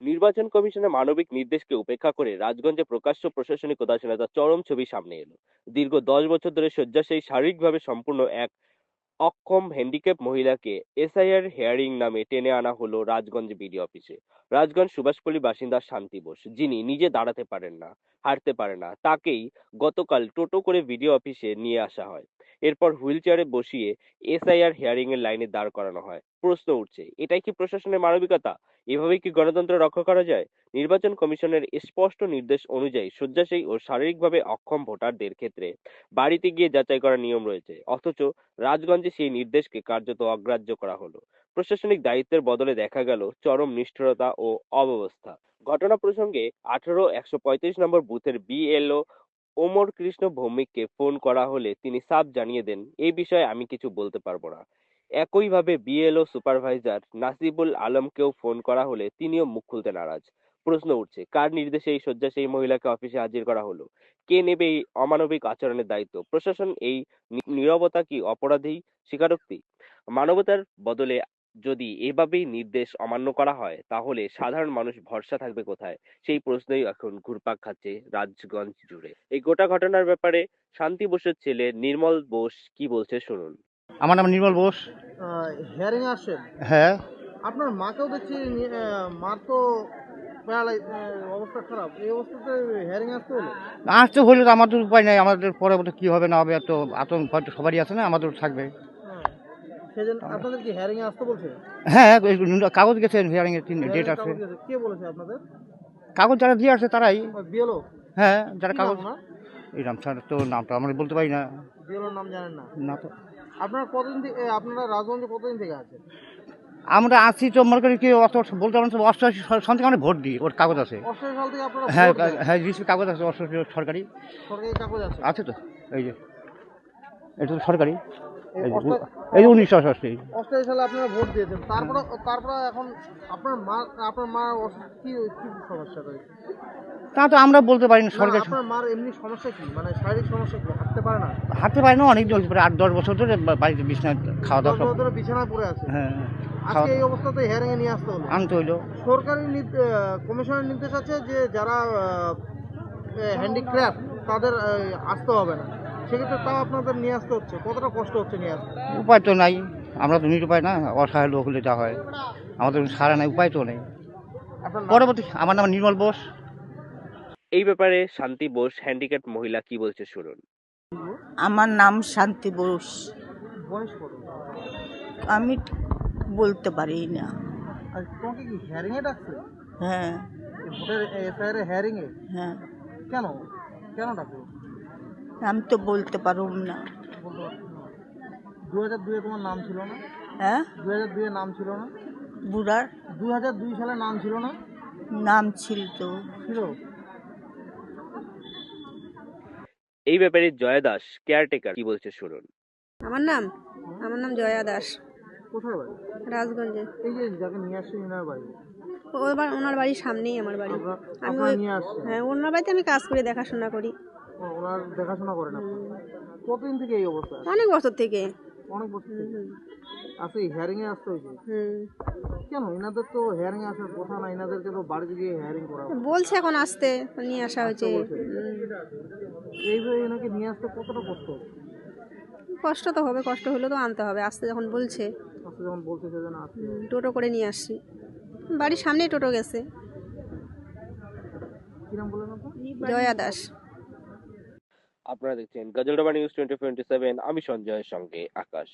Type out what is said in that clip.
নির্বাচন কমিশনের মানবিক নির্দেশকে উপেক্ষা করে রাজগঞ্জে প্রকাশ্য প্রশাসনিক উদাসীনতার চরম ছবি সামনে এলো। দীর্ঘ 10 বছর ধরে শয্যাশায়ী, শারীরিকভাবে সম্পূর্ণ এক অক্ষম হ্যান্ডিক্যাপ মহিলাকে এসআইআর হেয়ারিং নামে টেনে আনা হলো রাজগঞ্জ বিডি অফিসে। রাজগঞ্জ সুভাষপল্লী বাসিন্দা শান্তি বোস, যিনি নিজে দাঁড়াতে পারেন না, হাঁটতে পারে না, তাকেই গতকাল টোটো করে বিডিও অফিসে নিয়ে আসা হয়। এরপর হুইল চেয়ারে বসিয়ে এসআইআর হেয়ারিং এর লাইনে দাঁড় করানো হয়। প্রশ্ন উঠছে, এটাই কি প্রশাসনের মানবিকতা? এভাবেই কি গণতন্ত্র রক্ষা করা যায়? নির্বাচন কমিশনের স্পষ্ট নির্দেশ অনুযায়ী শয্যাশায়ী ও শারীরিকভাবে অক্ষম ভোটারদের ক্ষেত্রে বাড়িতে গিয়ে যাচাই করার নিয়ম রয়েছে, অথচ রাজগঞ্জে সেই নির্দেশকে কার্যত অগ্রাহ্য করা হলো। প্রশাসনিক দায়িত্বের বদলে দেখা গেল চরম নিষ্ঠুরতা ও অব্যবস্থা। ঘটনা প্রসঙ্গে ১৮-১৩৫ নম্বর বুথের বিএলও ওমর কৃষ্ণ ভৌমিককে ফোন করা হলে তিনি সাফ জানিয়ে দেন, এই বিষয়ে আমি কিছু বলতে পারবো না। একইভাবে বিএলও সুপারভাইজার নাসিবুল আলমকেও ফোন করা হলে তিনিও মুখ খুলতে নারাজ। প্রশ্ন উঠছে, কার নির্দেশে এই শয্যাশায়ী মহিলাকে অফিসে হাজির করা হলো? কে নেবে এই অমানবিক আচরণের দায়িত্ব? প্রশাসন এই নীরবতা কি অপরাধী স্বীকারোক্তি? মানবতার বদলে যদি এভাবেই নির্দেশ অমান্য করা হয়, তাহলে সাধারণ মানুষ ভরসা থাকবে কোথায়? সেই প্রশ্নই এখন ঘুরপাক খাচ্ছে রাজগঞ্জ জুড়ে। এই গোটা ঘটনার ব্যাপারে শান্তি বোসের ছেলে নির্মল বোস কি বলছে শুনুন। আমার নাম নির্মল বোস। হিয়ারিং আসছেন? হ্যাঁ, আপনার মাকেও দেখছি মার তো অবস্থা খারাপ। এই অবস্থাতে হিয়ারিং আসতে হলো? আসতে হইলে তো আমাদের উপায় নাই, আমাদের পরবর্তী কী হবে না হবে এত আতঙ্ক হয়তো সবারই আছে না, আমাদের থাকবে। হ্যাঁ, সেজন্য আপনাদের কি হিয়ারিং আসতে বলছে? হ্যাঁ, কাগজ গেছে, হিয়ারিংয়ের ডেট হিয়ারিং আছে। কাগজ দিয়েছে? কে বলেছে আপনাদের? কাগজ যারা দিয়ে আসে তারাই। বিএলও? হ্যাঁ, যারা কি কাগজ। নাম না? এই নাম ছাড়া তো নামটা আমরা বলতে পারি না। বিএলওর নাম জানেন না? না তো। আপনারা কতদিন থেকে আপনারা রাজগঞ্জে কতদিন থেকে আছেন? আমরা আসছি তো মনে করি কি অত বলতে পারেন, 88 সন থেকে আমরা ভোট দিই, ওর কাগজ আছে। 88 সাল থেকে আপনারা হ্যাঁ, ভোট দেন? হ্যাঁ, রিসিভ কাগজ আছে, 88 সরকারি সরকারি কাগজ আছে? আছে তো। এই যে এটা তো সরকারি। এই এই যে অষ্টা- এই যে 1988। 88 সালে আপনারা ভোট দিয়েছেন, তারপরে এখন আপনার মা কি কি সমস্যা রয়েছে? তা তো আমরা বলতে পারি না, না, সরকার। আপনার মার এমনি সমস্যা কি, মানে শারীরিক সমস্যা কি? হাঁটতে পারে না? হাঁটতে পারি না, অনেক দিন প্রায় 8-10 বছর ধরে বাড়িতে বিছানায় খাওয়া 10 দাওয়া সব। বছর ধরে বিছানায় পড়ে আছে? হ্যাঁ, আজকে এই অবস্থাতে হিয়ারিং এ নিয়ে আসতে হলো? আনতে হইলো। সরকারি কমিশনের নির্দেশ আছে যে যারা হ্যান্ডিক্রাফট তাদের আসতে হবে না, সেক্ষেত্রে তাও আপনাদের নিয়ে আসতে হচ্ছে। কতটা কষ্ট হচ্ছে নিয়ে আসতে? উপায় তো নাই, আমরা তো নিরুপায় না, অসহায় লোক হলে যা হয়। আমাদের সারা নাই, উপায় তো নেই। আপনার নাম? পরবর্তী আমার নাম নির্মল বোস। এই ব্যাপারে শান্তি বোস হ্যান্ডিক্যাপ মহিলা কি বলছে শুনুন। আমার নাম শান্তি বোস। বয়স কত? আমি বলতে পারি না। আর তোমাকে কি হিয়ারিং এ ডাকছে? হ্যাঁ, এই ভোটের এসআইআর এর হিয়ারিং এ? হ্যাঁ, কেন কেন ডাকলো? আমি তো বলতে পারব না। বলতে পারছি না। 2002 তোমার নাম ছিল না? হ্যাঁ, 2002 নাম ছিল না? বুড়ার 2002 সালে নাম ছিল না? নাম ছিল তো। ছিল। এই ব্যাপারে জয়া দাস কেয়ারটেকার কি বলছে শুনুন। আমার নাম জয়া দাস। কোথায় বাড়ি? রাজগঞ্জে। এই যে যাকে নিয়ে আসছে ইনার বাড়ি? ওনার বাড়ির সামনেই আমার বাড়ি। আমি আপনারা নিয়ে আসছেন? হ্যাঁ, ওনার বাড়িতে আমি কাজ করে দেখাশোনা করি। ওনার দেখাশোনা করেন আপনি? কতদিন থেকে এই অবস্থা? অনেক বছর থেকে। অনেক বছর থেকে। আচ্ছা, এই হিয়ারিং এ আসতে হয়েছে কেন? এনাদের তো হিয়ারিং এ আসার কথা না, এনাদেরকে তো বাড়িতে গিয়ে হিয়ারিং করা হবে। বলছে এখন আসতে, নিয়ে আসা হয়েছে। এইভাবে এনাকে নিয়ে আসতে কতটা কষ্ট? কষ্ট তো হবে, কষ্ট হলে তো আনতে হবে। আসতে যখন বলছে, আসতে যখন বলছে সেজন্য আসতে হবে। টোটো করে নিয়ে আসছি। বাড়ির সামনেই টোটো গেছে। কি নাম বললেন আপনি? জয়া দাস। আপনারা দেখছেন গজলডোবা নিউজ 24/7। আমি সঞ্জয়ের সঙ্গে আকাশ।